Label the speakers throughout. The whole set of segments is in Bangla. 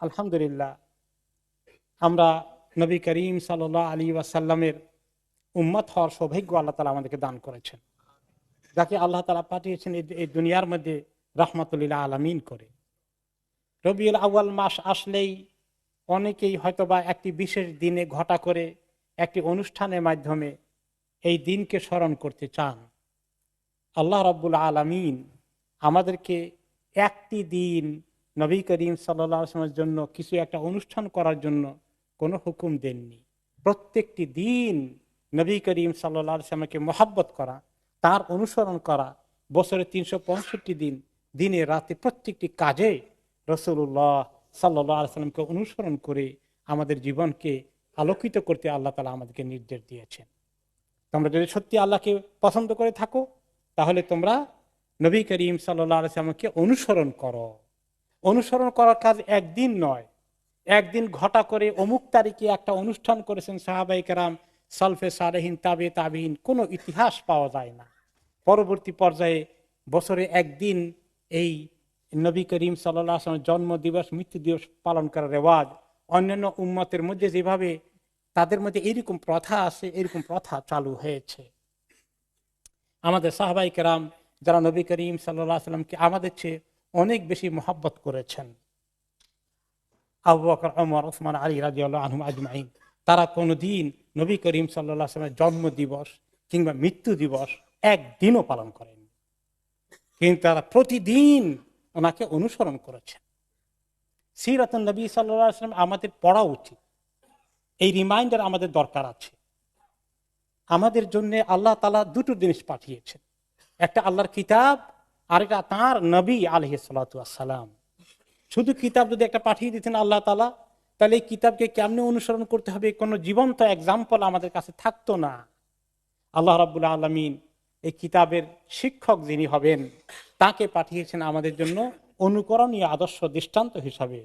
Speaker 1: আলহামদুলিল্লাহ, আমরা নবী করিম সাল্লাল্লাহু আলাইহি ওয়াসাল্লামের উম্মত হওয়ার সৌভাগ্য আল্লাহ তাআলা আমাদেরকে দান করেছেন, যাকে আল্লাহ তাআলা পাঠিয়েছেন এই দুনিয়ার মধ্যে রাহমাতুল লিল আলামিন করে। রবিউল আউয়াল মাস আসলেই অনেকেই হয়তোবা একটি বিশেষ দিনে ঘটা করে একটি অনুষ্ঠানের মাধ্যমে এই দিনকে স্মরণ করতে চান। আল্লাহ রাব্বুল আলামিন আমাদেরকে একটি দিন নবী করিম সাল্লাল্লাহু আলাইহি ওয়াসাল্লামের জন্য কিছু একটা অনুষ্ঠান করার জন্য কোনো হুকুম দেননি। প্রত্যেকটি দিন নবী করিম সাল্লাল্লাহু আলাইহি ওয়াসাল্লামকে মহব্বত করা, তার অনুসরণ করা, বছরে ৩৬৫ দিন দিনে রাতে প্রত্যেকটি কাজে রাসূলুল্লাহ সাল্লাল্লাহু আলাইহি ওয়াসাল্লামকে অনুসরণ করে আমাদের জীবনকে আলোকিত করতে আল্লাহ তাআলা আমাদেরকে নির্দেশ দিয়েছেন। তোমরা যদি সত্যি আল্লাহকে পছন্দ করে থাকো, তাহলে তোমরা নবী করিম সাল্লাল্লাহু আলাইহি ওয়াসাল্লামকে অনুসরণ করো। অনুসরণ করার কাজ একদিন নয়, একদিন ঘটা করে অমুক তারিখে একটা অনুষ্ঠান করেছেন সাহাবায়ে কেরাম, সালফে সালেহিন, তাবে তাবিন, কোনো ইতিহাস পাওয়া যায় না। পরবর্তী পর্যায়ে বছরে একদিন এই নবী করিম সাল্লাল্লাহু আলাইহি ওয়াসাল্লামের জন্ম দিবস, মৃত্যু দিবস পালন করার রেওয়াজ অন্যান্য উম্মতের মধ্যে যেভাবে তাদের মধ্যে এরকম প্রথা আছে, এরকম প্রথা চালু হয়েছে। আমাদের সাহাবায়ে কেরাম যারা নবী করিম সাল্লাল্লাহু আলাইহি ওয়াসাল্লামকে আমাদের চেয়ে অনেক বেশি মহব্বত করেছেন, আবু বকর, ওমর, ওসমান, আলী রাদিয়াল্লাহু আনহুম আজমাইন, তারা কোনোদিন নবী করিম সাল্লাল্লাহু আলাইহি ওয়াসাল্লামের জন্ম দিবস কিংবা মৃত্যু দিবস একদিনও পালন করেন, কিন্তু তারা প্রতিদিন ওনাকে অনুসরণ করেছেন। সিরাতুন নবী সাল্লাল্লাহু আলাইহি ওয়াসাল্লাম আমাদের পড়া উচিত, এই রিমাইন্ডার আমাদের দরকার আছে। আমাদের জন্য আল্লাহ তাআলা দুটো জিনিস পাঠিয়েছেন, একটা আল্লাহর কিতাব, আর এটা তাঁর নবী আলাইহিস সালাতু ওয়াস সালাম। শুধু কিতাব যদি একটা পাঠিয়ে দিতেন আল্লাহ তাআলা, তাহলে এই কিতাবকে কেমনে অনুসরণ করতে হবে কোনো জীবন্ত এক্সাম্পল আমাদের কাছে থাকতো না। আল্লাহ রাব্বুল আলামিন এই কিতাবের শিক্ষক যিনি হবেন, তাকে পাঠিয়েছেন আমাদের জন্য অনুকরণীয় আদর্শ দৃষ্টান্ত হিসাবে,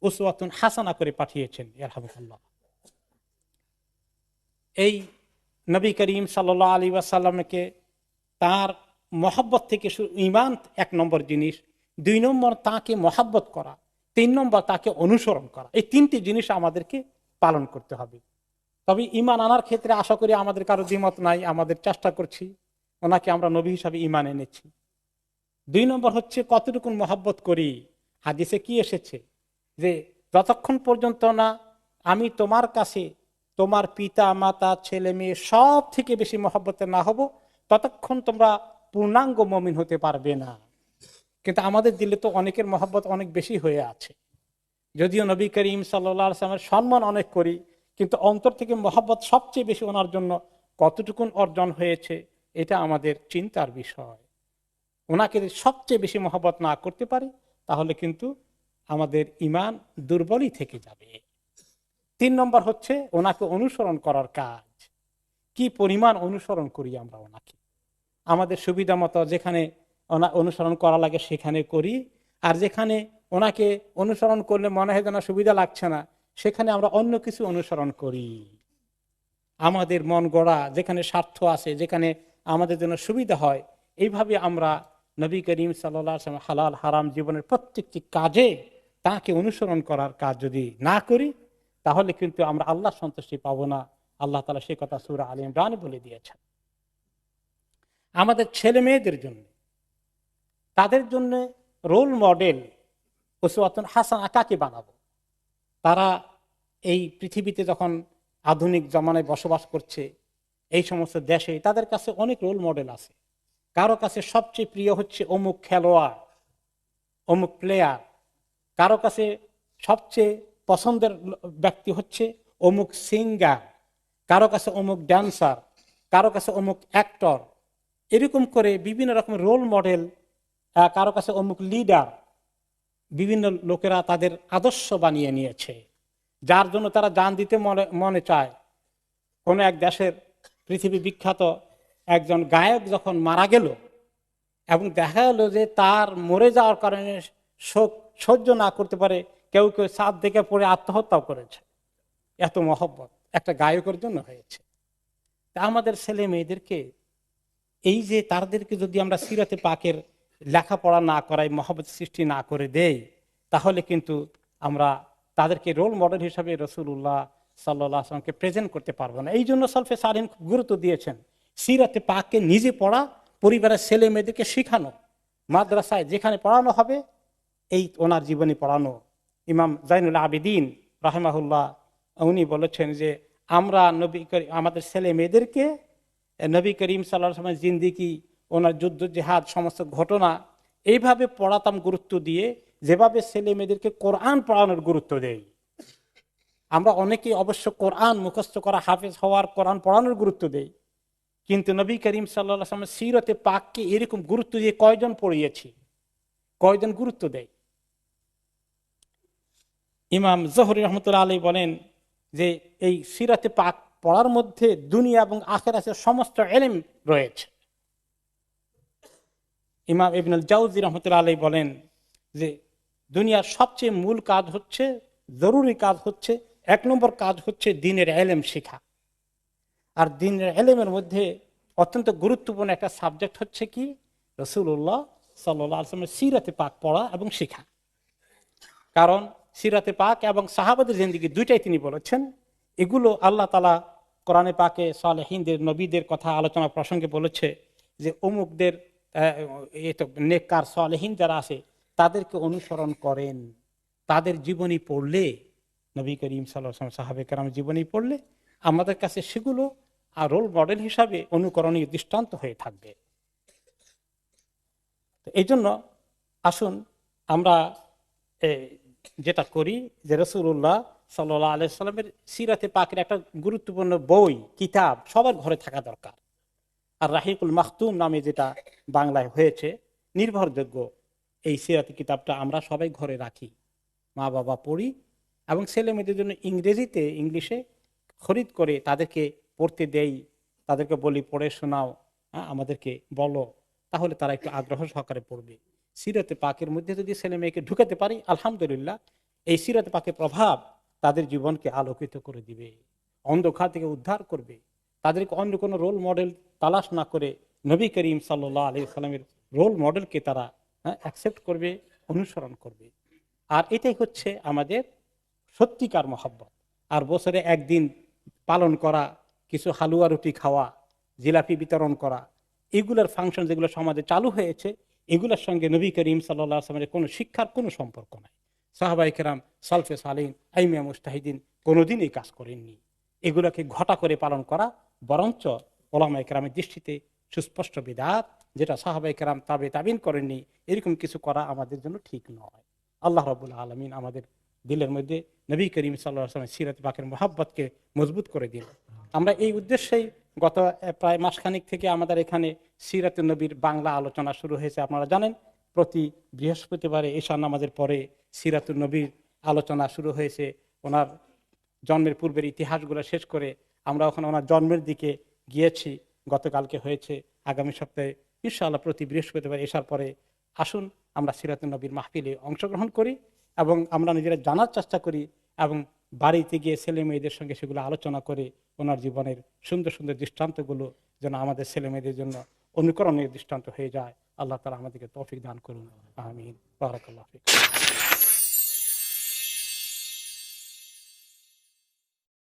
Speaker 1: উসওয়াতুন হাসানা করে পাঠিয়েছেন। আলহামদুলিল্লাহ, এই নবী করিম সাল্লাল্লাহু আলাইহি ওয়াসাল্লামকে তার মহব্বত থেকে ঈমান এক নম্বর জিনিস, ২ নম্বর তাকে মহব্বত করা, ৩ নম্বর তাকে অনুসরণ করা। এই ৩টি জিনিস আমাদেরকে পালন করতে হবে। তবে ঈমান আনার ক্ষেত্রে আশা করি আমাদের কারো দ্বিমত নাই, আমাদের চেষ্টা করছি, ওনাকে আমরা নবী হিসাবে ঈমান এনেছি। ২ নম্বর হচ্ছে কতটুকু মহব্বত করি। হাদিসে কি এসেছে যে যতক্ষণ পর্যন্ত না আমি তোমার কাছে তোমার পিতা মাতা ছেলে মেয়ে সব থেকে বেশি মহব্বতে না হব, ততক্ষণ তোমরা পূর্ণাঙ্গ মুমিন হতে পারবে না। কিন্তু আমাদের দিলে তো অনেকের মহব্বত অনেক বেশি হয়ে আছে। যদিও নবী করিম সাল্লাল্লাহু আলাইহি ওয়াসাল্লামের সম্মান অনেক করি, কিন্তু অন্তর থেকে মহব্বত সবচেয়ে বেশি ওনার জন্য কতটুকুন অর্জন হয়েছে, এটা আমাদের চিন্তার বিষয়। ওনাকে যদি সবচেয়ে বেশি মহব্বত না করতে পারি, তাহলে কিন্তু আমাদের ঈমান দুর্বলই থেকে যাবে। ৩ নম্বর হচ্ছে ওনাকে অনুসরণ করার কাজ। কি পরিমাণ অনুসরণ করি আমরা ওনাকে, আমাদের সুবিধা মতো যেখানে অনুসরণ করা লাগে সেখানে করি, আর যেখানে ওনাকে অনুসরণ করলে মনে হয় যেন সুবিধা লাগছে না, সেখানে আমরা অন্য কিছু অনুসরণ করি। আমাদের মন গড়া যেখানে স্বার্থ আছে, যেখানে আমাদের জন্য সুবিধা হয়, এইভাবে আমরা নবী করিম সাল্লাল্লাহু আলাইহি ওয়াসাল্লাম হালাল হারাম জীবনের প্রত্যেকটি কাজে তাকে অনুসরণ করার কাজ যদি না করি, তাহলে কিন্তু আমরা আল্লাহ সন্তুষ্টি পাবো না। আল্লাহ তাআলা সেই কথা সূরা আলে ইমরানে বলে দিয়েছেন। আমাদের ছেলে মেয়েদের জন্য, তাদের জন্য রোল মডেল উসওয়াতুন হাসানা কাকে বানাবো? তারা এই পৃথিবীতে যখন আধুনিক জমানায় বসবাস করছে, এই সমস্ত দেশে তাদের কাছে অনেক রোল মডেল আছে। কারো কাছে সবচেয়ে প্রিয় হচ্ছে অমুক খেলোয়াড়, অমুক প্লেয়ার, কারো কাছে সবচেয়ে পছন্দের ব্যক্তি হচ্ছে অমুক সিঙ্গার, কারো কাছে অমুক ড্যান্সার, কারো কাছে অমুক অ্যাক্টর, এরকম করে বিভিন্ন রকম রোল মডেল, কারো কাছে অমুক লিডার, বিভিন্ন লোকেরা তাদের আদর্শ বানিয়ে নিয়েছে, যার জন্য তারা জান দিতে মনে চায়। কোনো এক দেশের পৃথিবী বিখ্যাত একজন গায়ক যখন মারা গেল এবং দেখা গেল যে তার মরে যাওয়ার কারণে শোক সহ্য না করতে পারে, কেউ কেউ ছাদ থেকে পড়ে আত্মহত্যাও করেছে। এত মহব্বত একটা গায়কের জন্য হয়েছে। তা আমাদের ছেলে মেয়েদেরকে এই যে তাদেরকে যদি আমরা সিরাতে পাকের লেখাপড়া না করাই, মহব্বত সৃষ্টি না করে দেই, তাহলে কিন্তু আমরা তাদেরকে রোল মডেল হিসাবে রাসূলুল্লাহ সাল্লাল্লাহু আলাইহি ওয়াসাল্লামকে প্রেজেন্ট করতে পারবো না। এই জন্য সালফে সালিহিন খুব গুরুত্ব দিয়েছেন সিরাতে পাককে নিজে পড়া, পরিবারের ছেলে মেয়েদেরকে শিখানো, মাদ্রাসায় যেখানে পড়ানো হবে এই ওনার জীবনী পড়ানো। ইমাম জাইনুল আবেদিন রাহিমাহুল্লাহ উনি বলেছেন যে আমরা আমাদের ছেলে মেয়েদেরকে নবী করিম সাল্লাল্লাহু আলাইহি ওয়াসাল্লামের জিন্দেগি, ওনার যুদ্ধ জিহাদ সমস্ত ঘটনা এইভাবে পড়াতাম গুরুত্ব দিয়ে, যেভাবে ছেলে মেয়েদেরকে কোরআন পড়ানোর গুরুত্ব দেয়। আমরা অনেকেই অবশ্য কোরআন মুখস্থ করা, হাফেজ হওয়ার, কোরআন পড়ানোর গুরুত্ব দেই, কিন্তু নবী করিম সাল্লাল্লাহু আলাইহি ওয়াসাল্লামের সিরতে পাককে এরকম গুরুত্ব দিয়ে কয়জন পড়িয়েছি, কয়জন গুরুত্ব দেয়? ইমাম জোহরি রহমতুল্লাহ আলাইহি বলেন যে এই সিরাতে পাক পড়ার মধ্যে দুনিয়া এবং আখিরাতের সমস্ত ইলম রয়েছে। ইমাম ইবনুল জাওজি রহমতুল্লাহ আলাইহি বলেন যে দুনিয়ার সবচেয়ে মূল কাজ হচ্ছে, জরুরি কাজ হচ্ছে, 1 নম্বর কাজ হচ্ছে দ্বীনের ইলম শেখা। আর দ্বীনের ইলমের মধ্যে অত্যন্ত গুরুত্বপূর্ণ একটা সাবজেক্ট হচ্ছে কি? রাসূলুল্লাহ সাল্লাল্লাহু আলাইহি ওয়াসাল্লামের সিরাতে পাক পড়া এবং শেখা। কারণ সিরাতে পাক এবং সাহাবাদের জিন্দেগি দুইটাই তিনি বলেছেন, এগুলো আল্লাহ তাআলা কোরআনে পাকে সালেহিনদের, নবীদের কথা আলোচনা প্রসঙ্গে বলেছে যে অমুকদের নেককার সালেহিন যারা আছে তাদেরকে অনুসরণ করেন, তাদের জীবনী পড়লে, নবী করিম সাল্লাল্লাহু আলাইহি ওয়াসাল্লাম সাহাবে কেরামের জীবনী পড়লে আমাদের কাছে সেগুলো আর রোল মডেল হিসাবে অনুকরণীয় দৃষ্টান্ত হয়ে থাকবে। এই জন্য আসুন আমরা যেটা করি যে রাসূলুল্লাহ সাল্লাল্লাহু আলাইহি ওয়াসাল্লামের সিরাতে পাকের একটা গুরুত্বপূর্ণ বই, কিতাব সবার ঘরে থাকা দরকার। আর রাহিকুল মাখতুম নামে যেটা বাংলায় হয়েছে নির্ভরযোগ্য, এই সিরাতি কিতাবটা আমরা সবাই ঘরে রাখি, মা বাবা পড়ি এবং ছেলে মেয়েদের জন্য ইংলিশে খরিদ করে তাদেরকে পড়তে দেই, তাদেরকে বলি পড়ে শোনাও, আমাদেরকে বলো, তাহলে তারা একটু আগ্রহ সহকারে পড়বে। সিরাতে পাকের মধ্যে যদি ছেলে মেয়েকে ঢুকাতে পারি, আলহামদুলিল্লাহ, এই সিরাতে পাকের প্রভাব তাদের জীবনকে আলোকিত করে দিবে, অন্ধকার থেকে উদ্ধার করবে। তাদেরকে অন্য কোনো রোল মডেল তালাশ না করে নবী করিম সাল্লাল্লাহু আলাইহি ওয়াসাল্লামের রোল মডেলকে তারা অ্যাকসেপ্ট করবে, অনুসরণ করবে। আর এটাই হচ্ছে আমাদের সত্যিকার মহব্বত। আর বছরে একদিন পালন করা, কিছু হালুয়া রুটি খাওয়া, জিলাপি বিতরণ করা, এগুলোর ফাংশন যেগুলো সমাজে চালু হয়েছে, এগুলোর সঙ্গে নবী করিম সাল্লাল্লাহু আলাইহি ওয়াসাল্লামের কোনো শিক্ষার কোনো সম্পর্ক নাই। সাহাবায়ে কেরাম, সালফে সালিহিন, আইম্মা মুজতাহিদিন কোনোদিন এই কাজ করেননি। এগুলোকে ঘটা করে পালন করা বরঞ্চ উলামায়ে কেরামের দৃষ্টিতে সুস্পষ্ট বিদআত, যেটা সাহাবায়ে কেরাম তাবিন করেননি, এরকম কিছু করা আমাদের জন্য ঠিক নয়। আল্লাহ রাব্বুল আলামিন আমাদের দিলের মধ্যে নবী করিম সাল্লাল্লাহু আলাইহি ওয়াসাল্লামের সিরাত পাকের মহব্বতকে মজবুত করে দিন। আমরা এই উদ্দেশ্যেই গত প্রায় মাসখানিক থেকে আমাদের এখানে সিরাতুন নবীর বাংলা আলোচনা শুরু হয়েছে। আপনারা জানেন প্রতি বৃহস্পতিবারে ঈশা নামাজের পরে সিরাতুন নবীর আলোচনা শুরু হয়েছে। ওনার জন্মের পূর্বের ইতিহাসগুলো শেষ করে আমরা ওখানে ওনার জন্মের দিকে গিয়েছি, গতকালকে হয়েছে। আগামী সপ্তাহে ইনশাআল্লাহ প্রতি বৃহস্পতিবার ঈশার পরে আসুন আমরা সিরাতুন নবীর মাহফিলে অংশগ্রহণ করি এবং আমরা নিজেরা জানার চেষ্টা করি এবং বাড়িতে গিয়ে ছেলে মেয়েদের সঙ্গে সেগুলো আলোচনা করে ওনার জীবনের সুন্দর সুন্দর দৃষ্টান্তগুলো যেন আমাদের ছেলে মেয়েদের জন্য অনুকরণীয় দৃষ্টান্ত হয়ে যায়। আল্লাহ তাআলা আমাদেরকে তৌফিক দান করুন, আমিন। বারাকাল্লাহু ফিক।